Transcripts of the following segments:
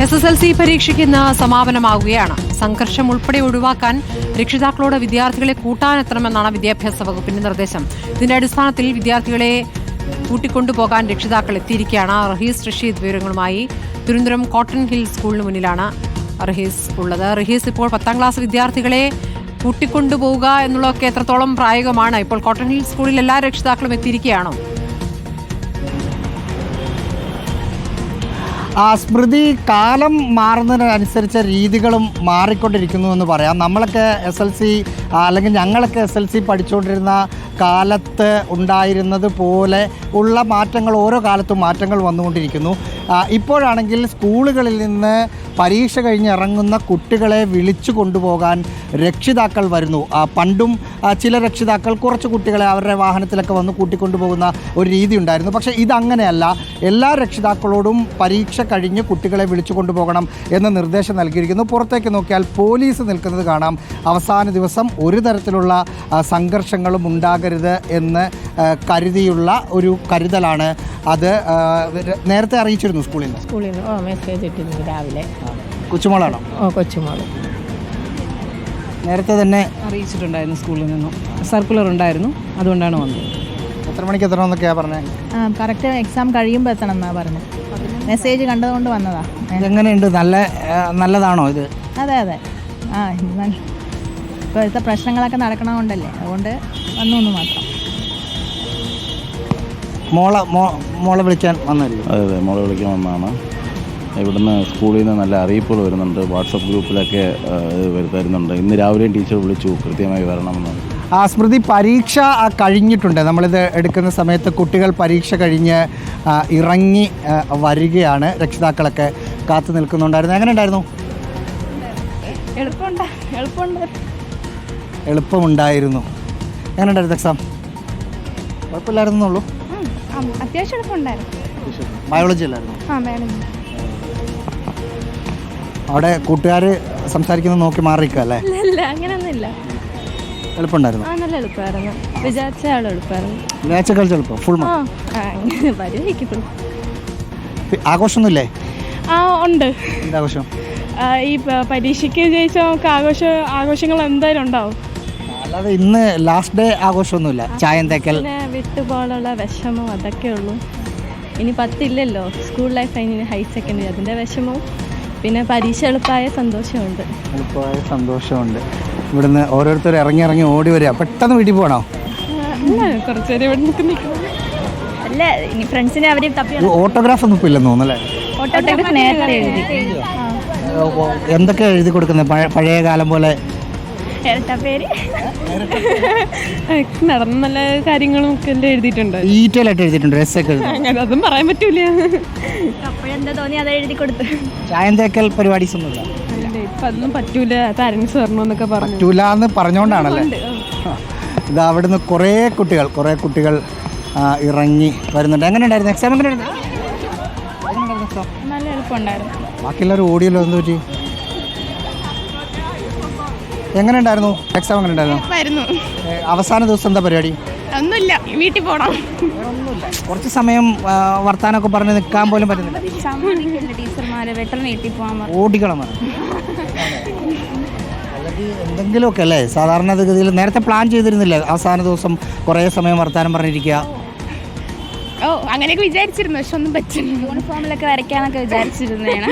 SSLC പരീക്ഷയ്ക്ക് ഇന്ന് സമാപനമാകുകയാണ്. സംഘർഷം ഉൾപ്പെടെ ഒഴിവാക്കാൻ രക്ഷിതാക്കളോട് വിദ്യാർത്ഥികളെ കൂട്ടാനെത്തണമെന്നാണ് വിദ്യാഭ്യാസ വകുപ്പിന്റെ നിർദ്ദേശം. ഇതിന്റെ അടിസ്ഥാനത്തിൽ വിദ്യാർത്ഥികളെ കൂട്ടിക്കൊണ്ടുപോകാൻ രക്ഷിതാക്കൾ എത്തിയിരിക്കുകയാണ്. റഷീദ് വിവരങ്ങളുമായി തിരുവനന്തപുരം കോട്ടൺ ഹിൽ സ്കൂളിന് മുന്നിലാണ് റഹീസ് ഉള്ളത്. റഹീസ്, ഇപ്പോൾ 10ാം ക്ലാസ് വിദ്യാർത്ഥികളെ കൂട്ടിക്കൊണ്ടുപോവുക എന്നുള്ളതൊക്കെ എത്രത്തോളം പ്രായോഗികമാണ്? ഇപ്പോൾ കോട്ടൺ ഹിൽ സ്കൂളിൽ എല്ലാ രക്ഷിതാക്കളും എത്തിയിരിക്കുകയാണോ? സ്മൃതി, കാലം മാറുന്നതിനനുസരിച്ച് രീതികളും മാറിക്കൊണ്ടിരിക്കുന്നു എന്ന് പറയാം. നമ്മളൊക്കെ SLC അല്ലെങ്കിൽ ഞങ്ങളൊക്കെ SLC പഠിച്ചുകൊണ്ടിരുന്ന കാലത്ത് ഉണ്ടായിരുന്നത് പോലെ ഉള്ള മാറ്റങ്ങൾ ഓരോ കാലത്തും മാറ്റങ്ങൾ വന്നുകൊണ്ടിരിക്കുന്നു. ഇപ്പോഴാണെങ്കിൽ സ്കൂളുകളിൽ നിന്ന് പരീക്ഷ കഴിഞ്ഞ് ഇറങ്ങുന്ന കുട്ടികളെ വിളിച്ചു കൊണ്ടുപോകാൻ രക്ഷിതാക്കൾ വരുന്നു. പണ്ടും ചില രക്ഷിതാക്കൾ കുറച്ച് കുട്ടികളെ അവരുടെ വാഹനത്തിലൊക്കെ വന്ന് കൂട്ടിക്കൊണ്ടുപോകുന്ന ഒരു രീതി ഉണ്ടായിരുന്നു. പക്ഷേ ഇതങ്ങനെയല്ല. എല്ലാ രക്ഷിതാക്കളോടും പരീക്ഷ കഴിഞ്ഞ് കുട്ടികളെ വിളിച്ചു കൊണ്ടുപോകണം എന്ന നിർദ്ദേശം നൽകിയിരിക്കുന്നു. പുറത്തേക്ക് നോക്കിയാൽ പോലീസ് നിൽക്കുന്നത് കാണാം. അവസാന ദിവസം ഒരു തരത്തിലുള്ള സംഘർഷങ്ങളും ഉണ്ടാകരുത് എന്ന് കരുതിയുള്ള ഒരു കരുതലാണ്. അത് നേരത്തെ അറിയിച്ചിരുന്നു സ്കൂളിൽ നിന്ന് മെസ്സേജ് ഇട്ടിരുന്നു രാവിലെ. കൊച്ചുമോളാണോ? കൊച്ചുമോള് നേരത്തെ തന്നെ അറിയിച്ചിട്ടുണ്ടായിരുന്നു. സ്കൂളിൽ നിന്നും സർക്കുലർ ഉണ്ടായിരുന്നു, അതുകൊണ്ടാണ് വന്നത്. എത്ര മണിക്ക് എത്തണമെന്നൊക്കെയാണ് പറഞ്ഞത്? കറക്റ്റ് എക്സാം കഴിയുമ്പോൾ എത്തണം എന്നാണ് പറഞ്ഞത്. മെസ്സേജ് കണ്ടതുകൊണ്ട് വന്നതാ. എങ്ങനെയുണ്ട്? നല്ലതാണോ ഇത്? അതെ ഇപ്പോഴത്തെ പ്രശ്നങ്ങളൊക്കെ നടക്കണമുണ്ടല്ലേ, അതുകൊണ്ട് വന്നു മാത്രം. മോളെ വിളിക്കാൻ വന്നല്ലോ? അതെ, മോളെ വിളിക്കാൻ വന്നതാണ്. ഇവിടുന്ന് സ്കൂളിൽ നിന്ന് നല്ല അറിയിപ്പുകൾ വരുന്നുണ്ട്. വാട്സപ്പ് ഗ്രൂപ്പിലൊക്കെ വരുന്നുണ്ട്. ഇന്ന് രാവിലെയും ടീച്ചർ വിളിച്ചു കൃത്യമായി വരണമെന്ന്. സ്മൃതി, പരീക്ഷ കഴിഞ്ഞിട്ടുണ്ട്. നമ്മളിത് എടുക്കുന്ന സമയത്ത് കുട്ടികൾ പരീക്ഷ കഴിഞ്ഞ് ഇറങ്ങി വരികയാണ്. രക്ഷിതാക്കളൊക്കെ കാത്തു നിൽക്കുന്നുണ്ടായിരുന്നു. എങ്ങനെ ഉണ്ടായിരുന്നു? എളുപ്പമുണ്ടായിരുന്നു. എങ്ങനെ ഉണ്ടായിരുന്നു എക്സാം? കുഴപ്പമില്ലായിരുന്നുള്ളൂ. അത്യാവശ്യം എളുപ്പമുണ്ടായിരുന്നു. ബയോളജി അല്ലായിരുന്നു? അവിടെ കൂട്ടുകാർ സംസാരിക്കുന്നത് നോക്കി മാറിയിരിക്കുക അല്ലേ? അങ്ങനെയൊന്നുമില്ല. എളുപ്പമുണ്ടായിരുന്നു. നല്ല എളുപ്പമായിരുന്നു. വിചാരിച്ച ആൾ എളുപ്പമായിരുന്നു. വിചാരിച്ച എളുപ്പം ഫുൾ ആഘോഷമൊന്നുമില്ലേ? ഉണ്ട്. എന്താഘോഷം? ഈ പരീക്ഷയ്ക്ക് ജയിച്ച നമുക്ക് ആഘോഷങ്ങൾ എന്തായാലും ഉണ്ടാവും. അല്ലാതെ ഇന്ന് ലാസ്റ്റ് ഡേ ആഘോഷമൊന്നുമില്ല. ചായം തേക്കൽ, വിട്ടുപോലുള്ള വിഷമം അതൊക്കെ ഉള്ളൂ. ഇനി 10 ഇല്ലല്ലോ. സ്കൂൾ ലൈഫ് കഴിഞ്ഞ് ഹയർ സെക്കൻഡറി, അതിൻ്റെ വിഷമവും പിന്നെ പരീക്ഷ എളുപ്പമായ സന്തോഷമുണ്ട്. ഇവിടുന്ന് ഓരോരുത്തർ ഇറങ്ങി ഓടി വരിക. പെട്ടെന്ന് വീട്ടിൽ പോകണോ? കുറച്ച് നേരം ഇവിടെ നിൽക്കുന്നു. അല്ല, ഇനി ഫ്രണ്ട്സിനെ അവർ തപ്പി. ഓട്ടോഗ്രാഫ് ഒന്നും ഇല്ലെന്ന് തോന്നുന്നല്ലേ? ഓട്ടോഗ്രാഫ് നേരത്തെ എഴുതി. എന്തൊക്കെ എഴുതി കൊടുക്കുന്നത്? പഴയ കാലം പോലെ പേര് നടന്ന നല്ല കാര്യങ്ങളും ഒക്കെ എല്ലാം എഴുതിയിട്ടുണ്ട്. ഡീറ്റെയിൽ ആയിട്ട് എഴുതിയിട്ടുണ്ട്. രസമൊക്കെ അങ്ങനെ അതും പറയാൻ പറ്റൂല. അപ്പോഴെന്താ തോന്നി അത് എഴുതി കൊടുത്തു. ചായം തേക്കൽ പരിപാടീസ് ഒന്നുമില്ല. ഇപ്പം അതൊന്നും പറ്റൂല, പാരൻസ് വരണമെന്നൊക്കെ പറ്റൂല എന്ന് പറഞ്ഞുകൊണ്ടാണല്ലേ? ഇത് അവിടുന്ന് കുറേ കുട്ടികൾ ഇറങ്ങി വരുന്നുണ്ട്. എങ്ങനെ ഉണ്ടായിരുന്നു എക്സാം? നല്ല എളുപ്പമുണ്ടായിരുന്നു. ബാക്കിയെല്ലാവരും ഓടിയല്ലോ, എന്ത് പറ്റി? എങ്ങനെ ഉണ്ടായിരുന്നു എക്സാം? എങ്ങനെ ഉണ്ടായിരുന്നു? അവസാന ദിവസം എന്താ പരിപാടി? ഒന്നുമില്ല, വീട്ടിൽ പോകണം. കുറച്ച് സമയം വർത്താനൊക്കെ പറഞ്ഞ് നിൽക്കാൻ പോലും പറ്റുന്നില്ല. ടീച്ചർമാരെ വെട്ടറിന് വീട്ടിൽ പോകാൻ ഓടിക്കണം. അല്ലെങ്കിൽ എന്തെങ്കിലുമൊക്കെ അല്ലേ സാധാരണ ഗതിയിൽ നേരത്തെ പ്ലാൻ ചെയ്തിരുന്നില്ലേ? അവസാന ദിവസം കുറേ സമയം വർത്താനം പറഞ്ഞിരിക്കുക. അങ്ങനെയൊക്കെ വിചാരിച്ചിരുന്നു, പക്ഷെ ഒന്നും പറ്റില്ല. യൂണിഫോമിലൊക്കെ വരയ്ക്കാനൊക്കെ വിചാരിച്ചിരുന്നതാണ്.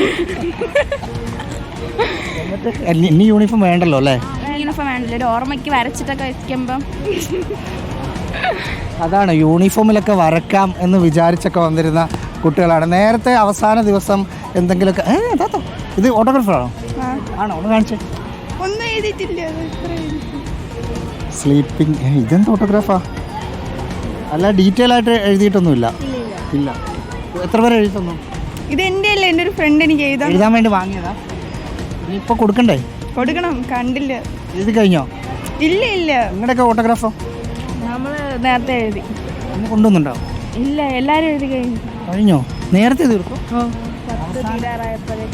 ഇനി യൂണിഫോം വേണ്ടല്ലോ അല്ലേ? യൂണിഫോം വേണ്ടല്ലോ, ഒരു ഓർമ്മയ്ക്ക് വരച്ചിട്ടൊക്കെ വെക്കുമ്പം. അതാണ്, യൂണിഫോമിലൊക്കെ വരയ്ക്കാം എന്ന് വിചാരിച്ചൊക്കെ വന്നിരുന്ന കുട്ടികളാണ്. നേരത്തെ അവസാന ദിവസം എന്തെങ്കിലുമൊക്കെ. ഇത് ഓട്ടോഗ്രാഫറാണോ? ആണോ? ഒന്ന് കാണിച്ചേ. ഒന്നും എഴുതിയിട്ടില്ല. സ്ലീപ്പിംഗ്. ഇതെന്ത് ഓട്ടോഗ്രാഫാ? അല്ല, ഡീറ്റെയിൽ ആയിട്ട് എഴുതിയിട്ടൊന്നുമില്ല. ഇല്ല. എത്ര പേരെ എഴുതി തന്നു? ഇത് എൻ്റെ അല്ല, എൻ്റെ ഒരു ഫ്രണ്ട് എനിക്ക് എഴുതാൻ വേണ്ടി വാങ്ങിയതാ. ഇനിയിപ്പോൾ കൊടുക്കണ്ടേ? കൊടുക്കണം. കണ്ടില്ല. എഴുതി കഴിഞ്ഞോ? ഇല്ല. നിങ്ങളുടെയൊക്കെ ഓട്ടോഗ്രാഫോ? നമ്മൾ നേരത്തെ എഴുതി. ഒന്ന് കൊണ്ടുവന്നുണ്ടോ? ഇല്ല, എല്ലാവരും എഴുതി കഴിഞ്ഞോ? നേരത്തെ തീർക്കും.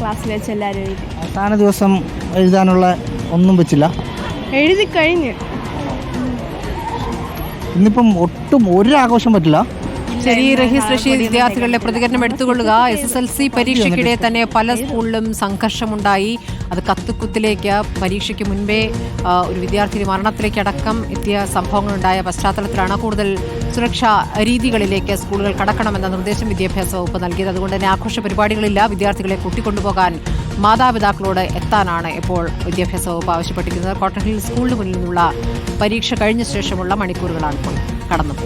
ക്ലാസ്സിൽ വെച്ച് എല്ലാവരും എഴുതി. അവസാന ദിവസം എഴുതാനുള്ള ഒന്നും വെച്ചില്ല? എഴുതി കഴിഞ്ഞ്. ഇന്നിപ്പം ഒട്ടും ഒരു ആഘോഷം പറ്റില്ല. ശരി, റഹീസ് റഷീദ് വിദ്യാർത്ഥികളുടെ പ്രതികരണം എടുത്തുകൊള്ളുക. SSLC പരീക്ഷയ്ക്കിടെ തന്നെ പല സ്കൂളിലും സംഘർഷമുണ്ടായി. അത് കത്തുകുത്തിലേക്ക് പരീക്ഷയ്ക്ക് മുൻപേ ഒരു വിദ്യാർത്ഥി മരണത്തിലേക്ക് അടക്കം എത്തിയ സംഭവങ്ങളുണ്ടായ പശ്ചാത്തലത്തിലാണ് കൂടുതൽ സുരക്ഷാ രീതികളിലേക്ക് സ്കൂളുകൾ കടക്കണമെന്ന നിർദ്ദേശം വിദ്യാഭ്യാസ വകുപ്പ് നൽകിയത്. അതുകൊണ്ട് തന്നെ ആഘോഷ പരിപാടികളില്ല. വിദ്യാർത്ഥികളെ കൂട്ടിക്കൊണ്ടുപോകാൻ മാതാപിതാക്കളോട് എത്താനാണ് ഇപ്പോൾ വിദ്യാഭ്യാസ വകുപ്പ് ആവശ്യപ്പെട്ടിരിക്കുന്നത്. കോട്ടൺ ഹിൽ സ്കൂളിന് മുന്നിൽ നിന്നുള്ള പരീക്ഷ കഴിഞ്ഞ ശേഷമുള്ള മണിക്കൂറുകളാണ് ഇപ്പോൾ കടന്നു.